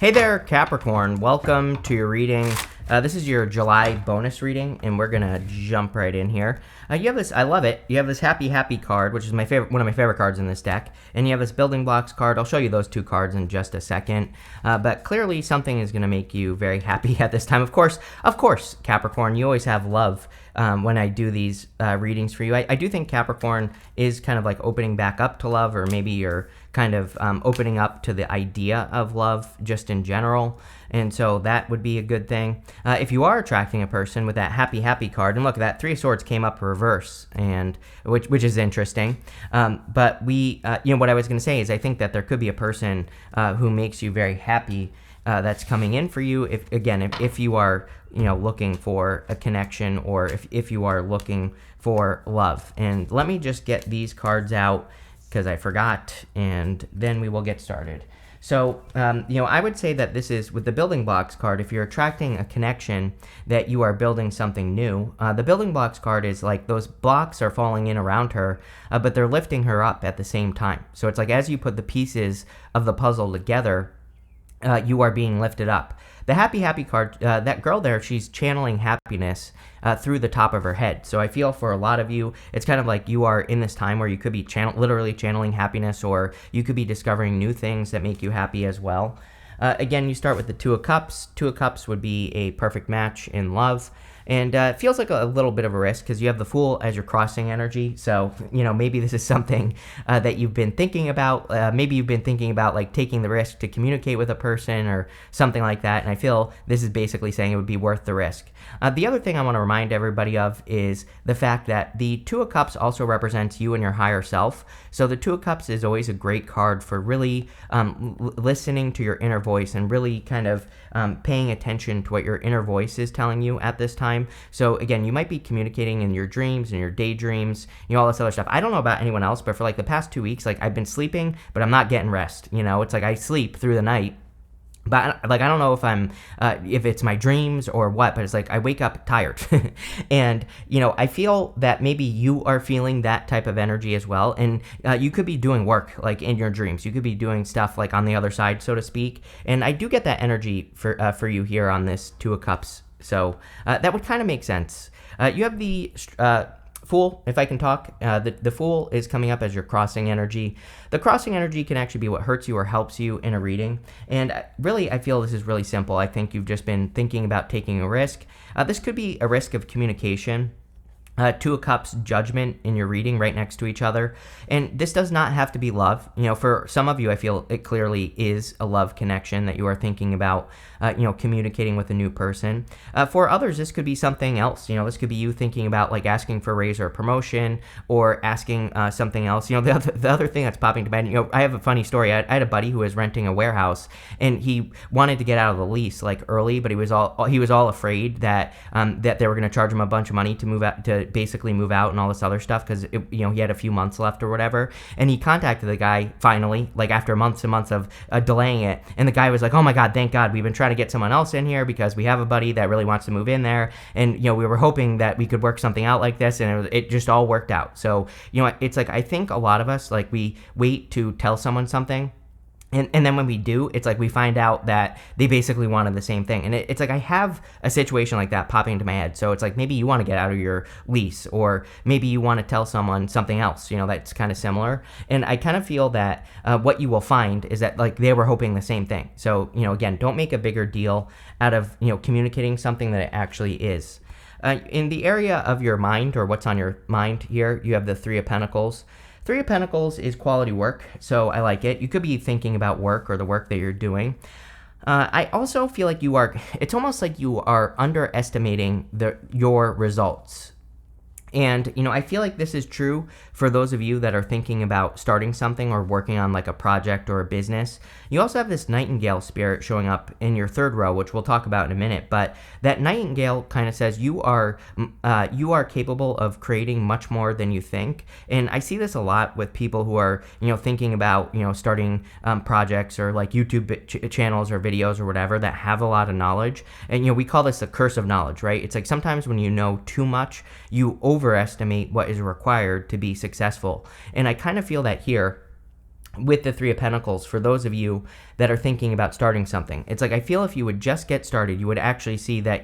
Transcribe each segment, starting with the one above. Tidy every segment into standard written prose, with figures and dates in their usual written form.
Hey there, Capricorn. Welcome to your reading. This is your July bonus reading, and we're gonna jump right in here. You have this, I love it. You have this happy card, which is my favorite, one of my favorite cards in this deck, and you have this building blocks card. I'll show you those two cards in just a second. But clearly, something is gonna make you very happy at this time. Of course, Capricorn. You always have love when I do these readings for you. I do think Capricorn is kind of like opening back up to love, or maybe you're kind of opening up to the idea of love just in general, and so that would be a good thing. If you are attracting a person with that happy card, and look, that Three of Swords came up reverse, and which is interesting. But what I was going to say is I think that there could be a person who makes you very happy that's coming in for you. If you are looking for a connection, or if you are looking for love. And let me just get these cards out, because I forgot, and then we will get started. So, I would say that this is, with the building blocks card, if you're attracting a connection, that you are building something new. The building blocks card is like those blocks are falling in around her, but they're lifting her up at the same time. So it's like as you put the pieces of the puzzle together, you are being lifted up. The happy card, that girl there, she's channeling happiness through the top of her head. So I feel for a lot of you, it's kind of like you are in this time where you could be literally channeling happiness, or you could be discovering new things that make you happy as well. Again, you start with the Two of Cups. Two of Cups would be a perfect match in love. And it feels like a little bit of a risk, because you have the Fool as your crossing energy. So, maybe this is something that you've been thinking about. Maybe you've been thinking about like taking the risk to communicate with a person or something like that. And I feel this is basically saying it would be worth the risk. The other thing I want to remind everybody of is the fact that the Two of Cups also represents you and your higher self. So the Two of Cups is always a great card for really listening to your inner voice, and really kind of paying attention to what your inner voice is telling you at this time. So again, you might be communicating in your dreams and your daydreams, all this other stuff. I don't know about anyone else, but for like the past 2 weeks, like I've been sleeping, but I'm not getting rest. It's like I sleep through the night, but like I don't know if it's my dreams or what, but it's like I wake up tired. And I feel that maybe you are feeling that type of energy as well. And you could be doing work like in your dreams. You could be doing stuff like on the other side, so to speak. And I do get that energy for you here on this Two of Cups. So that would kind of make sense. You have the Fool, if I can talk. The Fool is coming up as your crossing energy. The crossing energy can actually be what hurts you or helps you in a reading. And really, I feel this is really simple. I think you've just been thinking about taking a risk. This could be a risk of communication. Two of Cups, Judgment in your reading right next to each other. And this does not have to be love. For some of you, I feel it clearly is a love connection that you are thinking about, communicating with a new person. For others, this could be something else. This could be you thinking about like asking for a raise or a promotion, or asking something else. The other thing that's popping to mind, I have a funny story. I had a buddy who was renting a warehouse, and he wanted to get out of the lease like early, but he was all afraid that that they were going to charge him a bunch of money to move out, to basically move out and all this other stuff, because he had a few months left or whatever. And he contacted the guy finally, like after months and months of delaying it, and the guy was like, "Oh my god, thank God, we've been trying to get someone else in here because we have a buddy that really wants to move in there, and we were hoping that we could work something out like this," and it just all worked out. So it's like I think a lot of us, like, we wait to tell someone something, and then when we do, it's like we find out that they basically wanted the same thing. And it's like I have a situation like that popping into my head. So it's like maybe you want to get out of your lease, or maybe you want to tell someone something else, that's kind of similar. And I kind of feel that what you will find is that like they were hoping the same thing. So, again, don't make a bigger deal out of, communicating something that it actually is. In the area of your mind, or what's on your mind here, you have the Three of Pentacles. Three of Pentacles is quality work, so I like it. You could be thinking about work or the work that you're doing. I also feel like it's almost like you are underestimating your results. And, I feel like this is true for those of you that are thinking about starting something or working on like a project or a business. You also have this nightingale spirit showing up in your third row, which we'll talk about in a minute. But that nightingale kind of says you are capable of creating much more than you think. And I see this a lot with people who are, thinking about, starting projects or like YouTube channels or videos or whatever that have a lot of knowledge. And, we call this the curse of knowledge, right? It's like sometimes when you know too much, you overestimate what is required to be successful. And I kind of feel that here with the Three of Pentacles, for those of you that are thinking about starting something. It's like, I feel if you would just get started, you would actually see that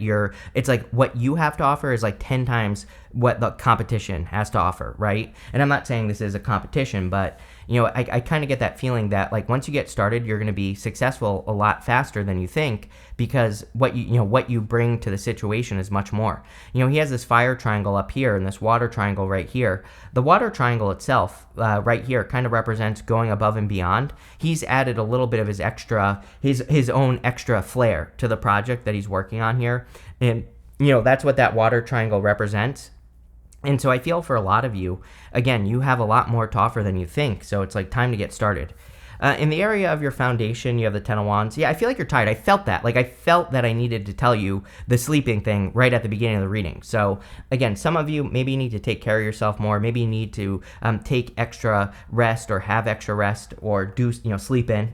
it's like what you have to offer is like 10 times what the competition has to offer, right? And I'm not saying this is a competition, but I kind of get that feeling that like once you get started, you're going to be successful a lot faster than you think, because what you bring to the situation is much more. He has this fire triangle up here and this water triangle right here. The water triangle itself right here kind of represents going above and beyond. He's added a little bit of his own extra flair to the project that he's working on here. And that's what that water triangle represents. And so I feel for a lot of you, again, you have a lot more to offer than you think. So it's like time to get started. In the area of your foundation, you have the Ten of Wands. Yeah, I feel like you're tired. I felt that. Like I felt that I needed to tell you the sleeping thing right at the beginning of the reading. So again, some of you maybe need to take care of yourself more. Maybe you need to take extra rest or have extra rest or do sleep in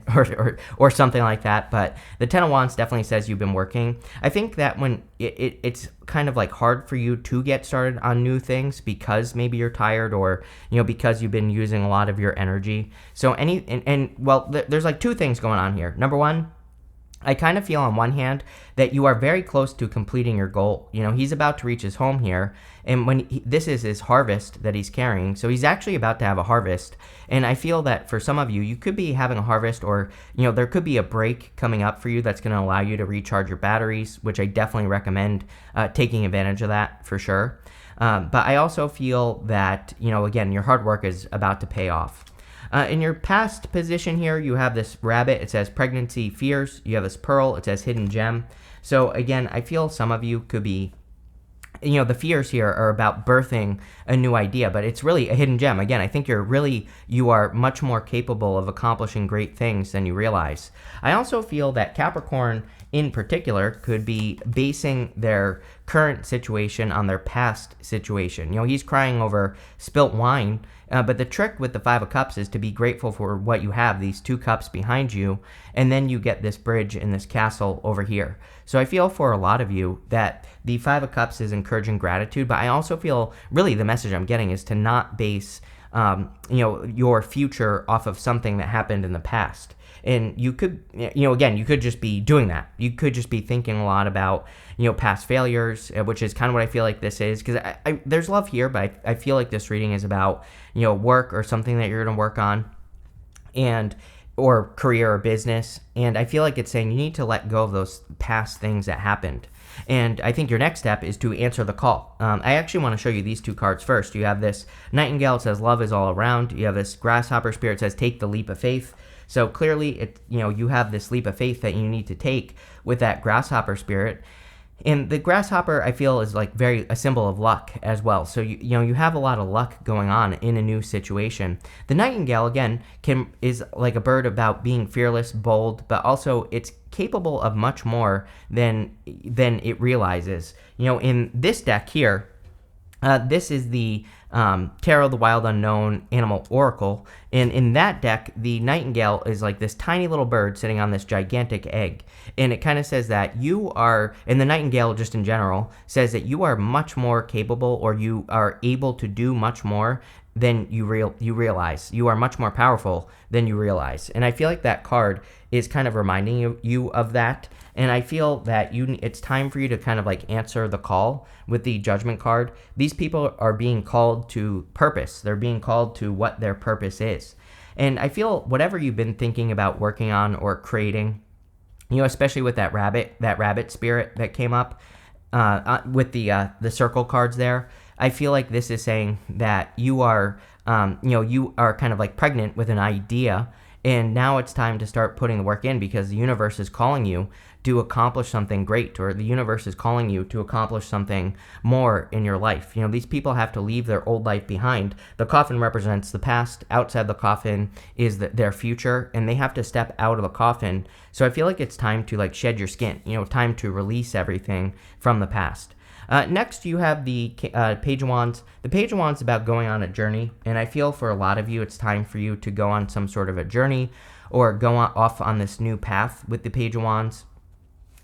or something like that. But the Ten of Wands definitely says you've been working. I think that when it's kind of like hard for you to get started on new things because maybe you're tired or because you've been using a lot of your energy. So there's like two things going on here. Number one, I kind of feel on one hand that you are very close to completing your goal. He's about to reach his home here, and this is his harvest that he's carrying, so he's actually about to have a harvest. And I feel that for some of you, you could be having a harvest, or there could be a break coming up for you that's going to allow you to recharge your batteries, which I definitely recommend taking advantage of that for sure. But I also feel that again, your hard work is about to pay off. In your past position here, you have this rabbit. It says pregnancy fears. You have this pearl. It says hidden gem. So again, I feel some of you could be, the fears here are about birthing a new idea, but it's really a hidden gem. Again, I think you are much more capable of accomplishing great things than you realize. I also feel that Capricorn in particular could be basing their current situation on their past situation. He's crying over spilt wine, but the trick with the Five of Cups is to be grateful for what you have, these two cups behind you, and then you get this bridge and this castle over here. So I feel for a lot of you that the Five of Cups is encouraging gratitude, but I also feel really the message I'm getting is to not base your future off of something that happened in the past. And you could, again, you could just be doing that. You could just be thinking a lot about, past failures, which is kind of what I feel like this is. Because there's love here, but I feel like this reading is about, work or something that you're going to work on, or career or business. And I feel like it's saying you need to let go of those past things that happened. And I think your next step is to answer the call. I actually want to show you these two cards first. You have this Nightingale, it says love is all around. You have this Grasshopper Spirit, it says take the leap of faith. So clearly, you have this leap of faith that you need to take with that Grasshopper Spirit. And the grasshopper, I feel, is like a symbol of luck as well. So you have a lot of luck going on in a new situation. The Nightingale, again, is like a bird about being fearless, bold, but also it's capable of much more than it realizes. In this deck here, this is the Tarot, the Wild Unknown Animal Oracle. And in that deck, the Nightingale is like this tiny little bird sitting on this gigantic egg. And it kind of says that and the Nightingale just in general, says that you are much more capable, or you are able to do much more than you realize. You are much more powerful than you realize. And I feel like that card is kind of reminding you of that. And I feel that it's time for you to kind of like answer the call with the Judgment card. These people are being called to purpose. They're being called to what their purpose is. And I feel whatever you've been thinking about working on or creating, especially with that rabbit spirit that came up with the circle cards there, I feel like this is saying that you are kind of like pregnant with an idea, and now it's time to start putting the work in, because the universe is calling you to accomplish something great, or the universe is calling you to accomplish something more in your life. These people have to leave their old life behind. The coffin represents the past. Outside the coffin is their future, and they have to step out of the coffin. So I feel like it's time to like shed your skin, time to release everything from the past. Next, you have the Page of Wands. The Page of Wands is about going on a journey, and I feel for a lot of you, it's time for you to go on some sort of a journey or go off on this new path with the Page of Wands.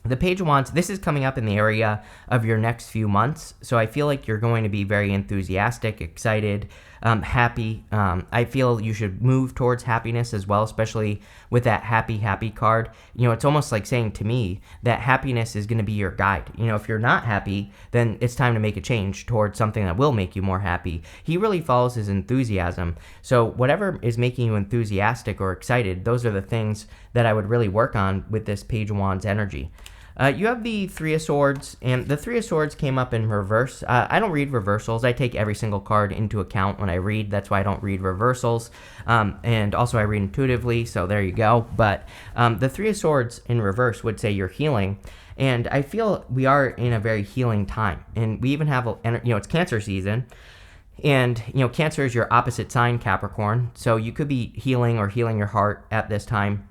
The Page of Wands, this is coming up in the area of your next few months, so I feel like you're going to be very enthusiastic, excited, happy. I feel you should move towards happiness as well, especially with that happy card. It's almost like saying to me that happiness is going to be your guide. If you're not happy, then it's time to make a change towards something that will make you more happy. He really follows his enthusiasm. So whatever is making you enthusiastic or excited, those are the things that I would really work on with this Page of Wands energy. You have the Three of Swords, and the Three of Swords came up in reverse. I don't read reversals. I take every single card into account when I read. That's why I don't read reversals. And also I read intuitively, so there you go. But the Three of Swords in reverse would say you're healing. And I feel we are in a very healing time. And we even have, it's Cancer season. And, Cancer is your opposite sign, Capricorn. So you could be healing or healing your heart at this time.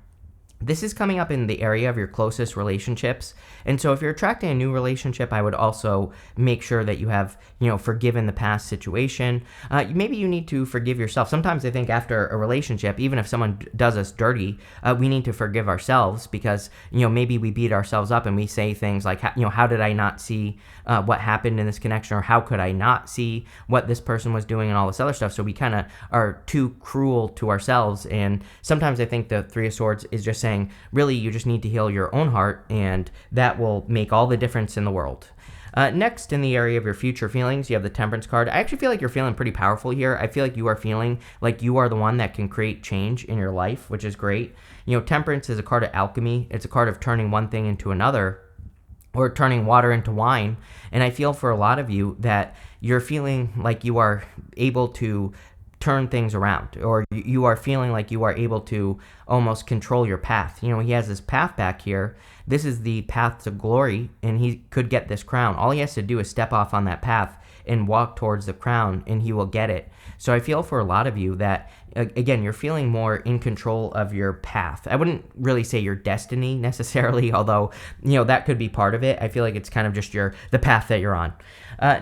This is coming up in the area of your closest relationships. And so if you're attracting a new relationship, I would also make sure that you have, forgiven the past situation. Maybe you need to forgive yourself. Sometimes I think after a relationship, even if someone does us dirty, we need to forgive ourselves because, maybe we beat ourselves up and we say things like, how did I not see what happened in this connection, or how could I not see what this person was doing and all this other stuff. So we kind of are too cruel to ourselves. And sometimes I think the Three of Swords is just saying, really, you just need to heal your own heart, and that will make all the difference in the world. Next, in the area of your future feelings, you have the Temperance card. I actually feel like you're feeling pretty powerful here. I feel like you are feeling like you are the one that can create change in your life, which is great. Temperance is a card of alchemy. It's a card of turning one thing into another, or turning water into wine. And I feel for a lot of you that you're feeling like you are able to turn things around, or you are feeling like you are able to almost control your path. He has this path back here. This is the path to glory, and he could get this crown. All he has to do is step off on that path and walk towards the crown, and he will get it. So I feel for a lot of you that, again, you're feeling more in control of your path. I wouldn't really say your destiny necessarily, although, that could be part of it. I feel like it's kind of just the path that you're on.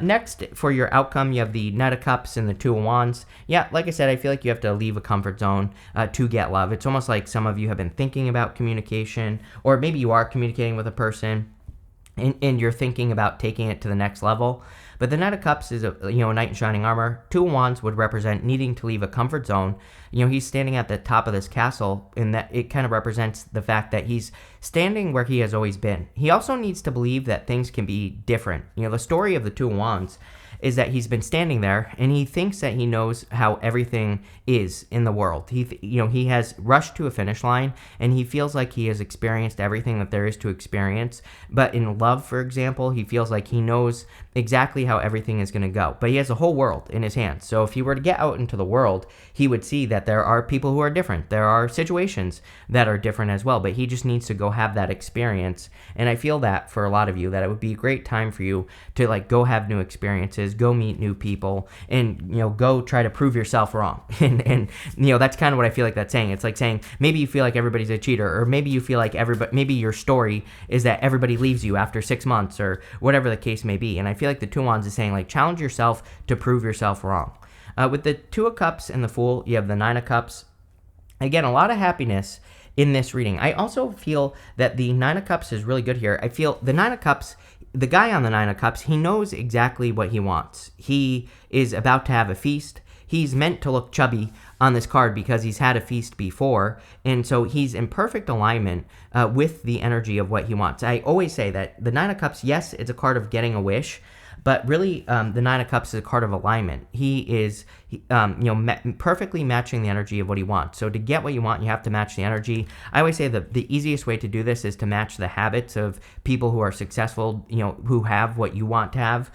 Next, for your outcome, you have the Knight of Cups and the Two of Wands. Yeah, like I said, I feel like you have to leave a comfort zone to get love. It's almost like some of you have been thinking about communication, or maybe you are communicating with a person, and you're thinking about taking it to the next level. But the Knight of Cups is a knight in shining armor. Two of Wands would represent needing to leave a comfort zone. He's standing at the top of this castle, and that it kind of represents the fact that he's standing where he has always been. He also needs to believe that things can be different. The story of the Two of Wands is that he's been standing there, and he thinks that he knows how everything is in the world. He has rushed to a finish line, and he feels like he has experienced everything that there is to experience. But in love, for example, he feels like he knows exactly how everything is going to go. But he has a whole world in his hands. So if he were to get out into the world, he would see that there are people who are different. There are situations that are different as well, but he just needs to go have that experience. And I feel that for a lot of you, that it would be a great time for you to go have new experiences, go meet new people, and go try to prove yourself wrong. and that's kind of what I feel like that's saying. It's like saying maybe you feel like everybody's a cheater, or maybe you feel like maybe your story is that everybody leaves you after 6 months, or whatever the case may be. And I feel like the Two of Wands is saying, challenge yourself to prove yourself wrong. With the Two of Cups and the Fool, you have the Nine of Cups. Again, a lot of happiness in this reading. I also feel that the Nine of Cups is really good here. I feel the Nine of Cups, the guy on the Nine of Cups, he knows exactly what he wants. He is about to have a feast. He's meant to look chubby on this card because he's had a feast before, and so he's in perfect alignment with the energy of what he wants. I always say that the Nine of Cups, yes, it's a card of getting a wish, but really the Nine of Cups is a card of alignment. He is perfectly matching the energy of what he wants. So to get what you want, you have to match the energy. I always say that the easiest way to do this is to match the habits of people who are successful, who have what you want to have,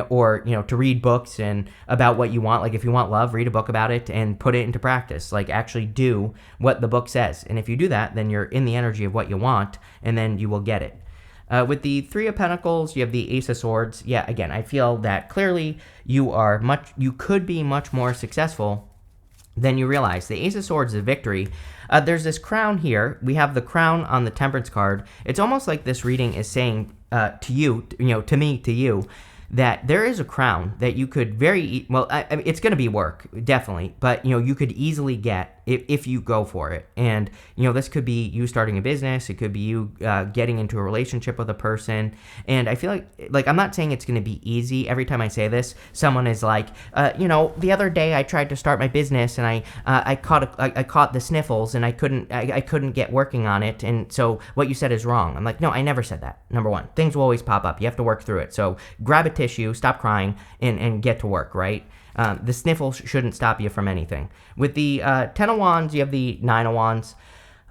or, to read books and about what you want. Like if you want love, read a book about it and put it into practice. Like actually do what the book says. And if you do that, then you're in the energy of what you want, and then you will get it. With the Three of Pentacles, you have the Ace of Swords. Yeah, again, I feel that clearly you could be much more successful than you realize. The Ace of Swords is a victory. There's this crown here. We have the crown on the Temperance card. It's almost like this reading is saying to you, to me, to you, that there is a crown that you could it's going to be work, definitely, but you could easily get if you go for it. And, this could be you starting a business. It could be you getting into a relationship with a person. And I feel like I'm not saying it's going to be easy. Every time I say this, someone is like, the other day I tried to start my business and I caught the sniffles and I couldn't get working on it. And so what you said is wrong. I'm like, no, I never said that. Number one, things will always pop up. You have to work through it. So grab a tissue, stop crying, and get to work, right? The sniffles shouldn't stop you from anything. With the 10 of Wands, you have the 9 of Wands.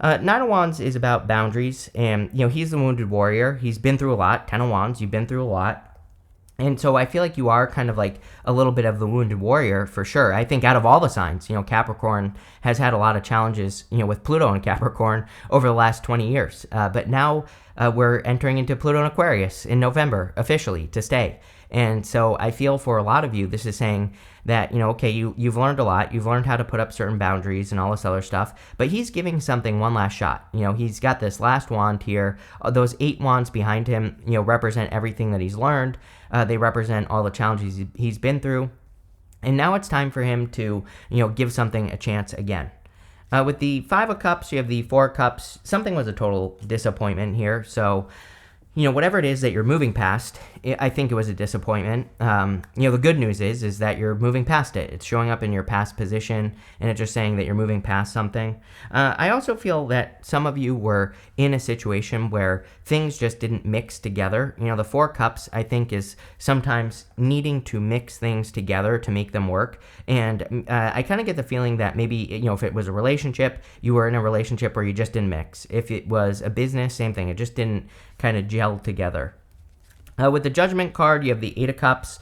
9 of Wands is about boundaries, and, he's the wounded warrior. He's been through a lot. 10 of Wands, you've been through a lot. And so I feel like you are kind of like a little bit of the wounded warrior for sure. I think out of all the signs, Capricorn has had a lot of challenges, with Pluto and Capricorn over the last 20 years. But now we're entering into Pluto and Aquarius in November officially to stay. And so I feel for a lot of you, this is saying that, okay, you've learned a lot. You've learned how to put up certain boundaries and all this other stuff. But he's giving something one last shot. He's got this last wand here. Those 8 wands behind him, represent everything that he's learned. They represent all the challenges he's been through. And now it's time for him to, give something a chance again. With the 5 of Cups, you have the 4 of Cups. Something was a total disappointment here. So, whatever it is that you're moving past, I think it was a disappointment. The good news is that you're moving past it. It's showing up in your past position, and it's just saying that you're moving past something. I also feel that some of you were in a situation where things just didn't mix together. The 4 Cups, I think, is sometimes needing to mix things together to make them work. And I kind of get the feeling that maybe, if it was a relationship, you were in a relationship where you just didn't mix. If it was a business, same thing. It just didn't kind of gel together. With the Judgment card, you have the 8 of Cups.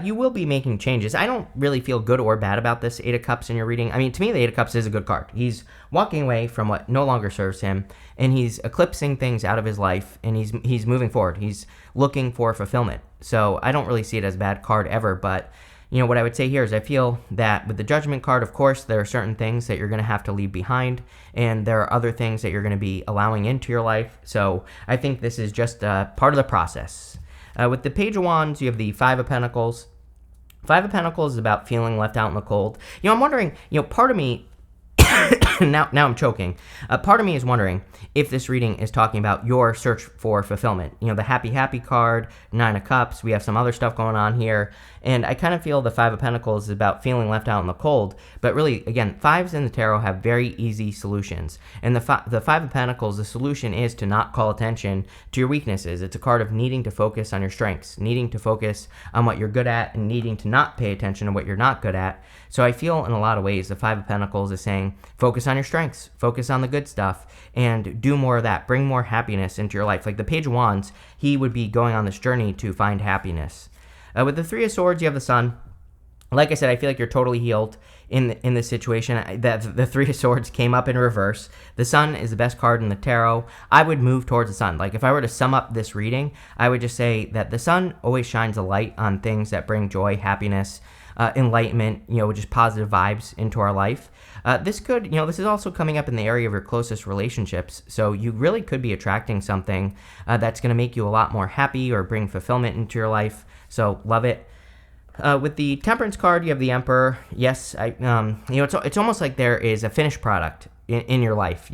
You will be making changes. I don't really feel good or bad about this 8 of Cups in your reading. I mean, to me, the 8 of Cups is a good card. He's walking away from what no longer serves him, and he's eclipsing things out of his life, and he's moving forward. He's looking for fulfillment. So I don't really see it as a bad card ever, but what I would say here is I feel that with the Judgment card, of course, there are certain things that you're going to have to leave behind, and there are other things that you're going to be allowing into your life. So I think this is just part of the process. With the Page of Wands, you have the 5 of Pentacles. 5 of Pentacles is about feeling left out in the cold. I'm wondering, part of me, now I'm choking. Part of me is wondering if this reading is talking about your search for fulfillment. The happy card, 9 of Cups. We have some other stuff going on here. And I kind of feel the 5 of Pentacles is about feeling left out in the cold. But really, again, 5s in the tarot have very easy solutions. And the 5 of Pentacles, the solution is to not call attention to your weaknesses. It's a card of needing to focus on your strengths, needing to focus on what you're good at, and needing to not pay attention to what you're not good at. So I feel in a lot of ways the 5 of Pentacles is saying, focus on your strengths, focus on the good stuff, and do more of that. Bring more happiness into your life. Like the Page of Wands, he would be going on this journey to find happiness. With the 3 of Swords, you have the Sun. Like I said, I feel like you're totally healed in this situation. The 3 of Swords came up in reverse. The Sun is the best card in the tarot. I would move towards the Sun. Like if I were to sum up this reading, I would just say that the Sun always shines a light on things that bring joy, happiness, enlightenment, just positive vibes into our life. This is also coming up in the area of your closest relationships. So you really could be attracting something that's going to make you a lot more happy or bring fulfillment into your life. So love it. With the Temperance card, you have the Emperor. Yes, it's almost like there is a finished product in your life,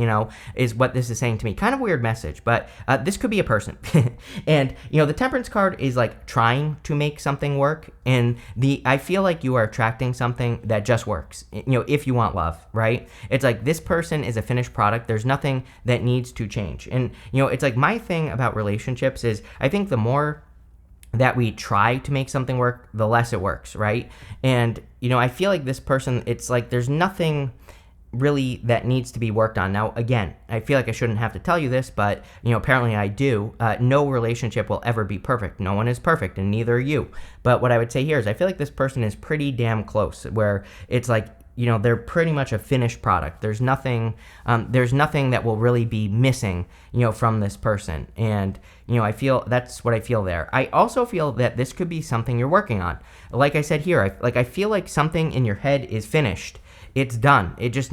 is what this is saying to me. Kind of weird message, but this could be a person. And, the Temperance card is like trying to make something work. And I feel like you are attracting something that just works, if you want love, right? It's like this person is a finished product. There's nothing that needs to change. And, it's like my thing about relationships is I think the more that we try to make something work, the less it works, right? And, I feel like this person, it's like there's nothing really that needs to be worked on. Now, again, I feel like I shouldn't have to tell you this, but, apparently I do. No relationship will ever be perfect. No one is perfect, and neither are you. But what I would say here is I feel like this person is pretty damn close, where it's like, they're pretty much a finished product. There's nothing that will really be missing, from this person. And, I feel that's what I feel there. I also feel that this could be something you're working on. Like I said here, I feel like something in your head is finished. It's done. You just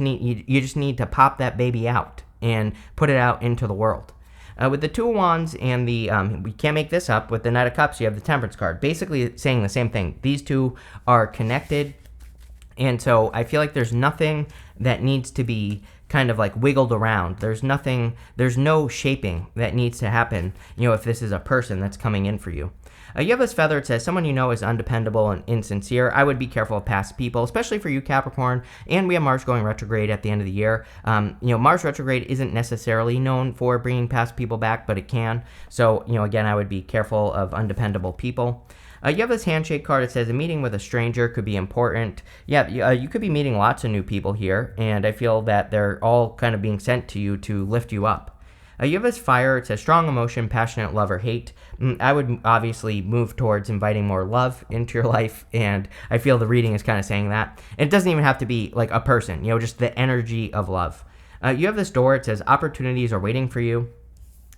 need to pop that baby out and put it out into the world. With the 2 of Wands and the, we can't make this up, with the Knight of Cups, you have the Temperance card. Basically saying the same thing. These two are connected. And so I feel like there's nothing that needs to be kind of like wiggled around. There's no shaping that needs to happen, if this is a person that's coming in for you. You have this feather. It says someone you know is undependable and insincere. I would be careful of past people, especially for you, Capricorn. And we have Mars going retrograde at the end of the year. Mars retrograde isn't necessarily known for bringing past people back, but it can. So, again, I would be careful of undependable people. You have this handshake card. It says a meeting with a stranger could be important. Yeah, you could be meeting lots of new people here, and I feel that they're all kind of being sent to you to lift you up. You have this fire. It says strong emotion, passionate love or hate. I would obviously move towards inviting more love into your life, and I feel the reading is kind of saying that. And it doesn't even have to be like a person, just the energy of love. You have this door. It says opportunities are waiting for you.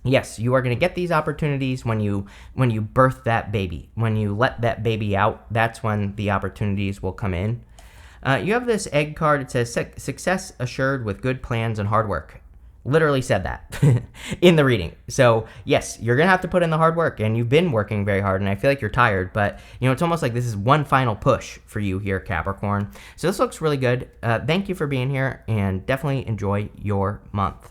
Yes, you are going to get these opportunities when you birth that baby. When you let that baby out, that's when the opportunities will come in. You have this egg card. It says success assured with good plans and hard work. Literally said that in the reading. So yes, you're going to have to put in the hard work, and you've been working very hard, and I feel like you're tired, but it's almost like this is one final push for you here, Capricorn. So this looks really good. Thank you for being here, and definitely enjoy your month.